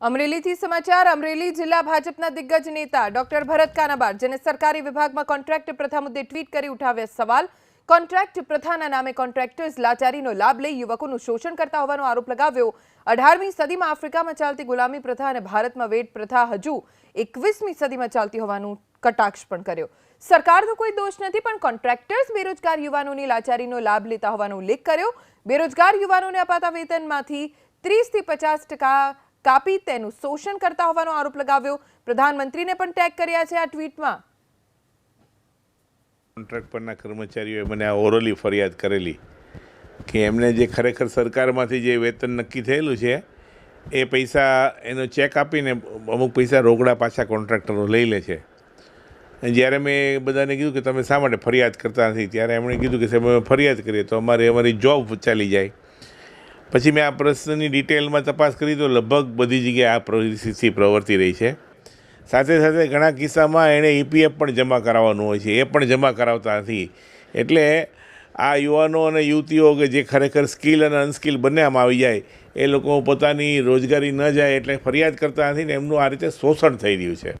અમરેલીથી સમાચાર અમરેલી જિલ્લા ભાજપના દિગ્ગજ નેતા ડોક્ટર ભરત કાનાબાર જેને સરકારી વિભાગમાં કોન્ટ્રાક્ટ પ્રથા મુદ્દે ટ્વીટ કરી ઉઠાવ્યા સવાલ કોન્ટ્રાક્ટ પ્રથાના નામે કોન્ટ્રાક્ટર્સ લાચારીનો લાભ લઈ યુવકોનું શોષણ કરતા હોવાનો આરોપ લગાવ્યો 18મી સદીમાં આફ્રિકામાં ચાલતી ગુલામી પ્રથા અને ભારતમાં વેટ પ્રથા હજુ 21મી સદીમાં ચાલતી હોવાનું કટાક્ષ પણ કર્યો। સરકારનો કોઈ દોષ નથી પણ કોન્ટ્રાક્ટર્સ બેરોજગાર યુવાનોની લાચારીનો લાભ લેતા હોવાનો ઉલ્લેખ કર્યો। બેરોજગાર યુવાનોને અપાતા વેતનમાંથી 30 થી 50% કાપી તેનું શોષણ કરતા હોવાનો આરોપ લગાવ્યો। પ્રધાનમંત્રીને પણ ટેગ કર્યા છે આ ટ્વીટમાં। કોન્ટ્રાક્ટ પરના કર્મચારીઓએ મને આ ઓરલી ફરિયાદ કરેલી કે એમને જે ખરેખર સરકારમાંથી જે વેતન નક્કી થયેલું છે એ પૈસા એનો ચેક આપીને અમુક પૈસા રોકડા પાછા કોન્ટ્રાક્ટરો લઈ લે છે। જ્યારે મેં બધાને કીધું કે તમે શા માટે ફરિયાદ કરતા નથી ત્યારે એમણે કીધું કે સાહેબ અમે ફરિયાદ કરીએ તો અમારી જોબ ચાલી જાય। પછી મેં આ પ્રશ્નની ડિટેલમાં તપાસ કરી તો લગભગ બધી જગ્યાએ આ પરિસ્થિતિ પ્રવર્તી રહી છે। સાથે સાથે ઘણા કિસ્સામાં એણે ઈપીએફ પણ જમા કરાવવાનું હોય છે, એ પણ જમા કરાવતા નથી। એટલે આ યુવાનો અને યુવતીઓ કે જે ખરેખર સ્કિલ અને અનસ્કિલ બંને આમાં આવી જાય એ લોકો પોતાની રોજગારી ન જાય એટલે ફરિયાદ કરતા નથી ને એમનું આ રીતે શોષણ થઈ રહ્યું છે।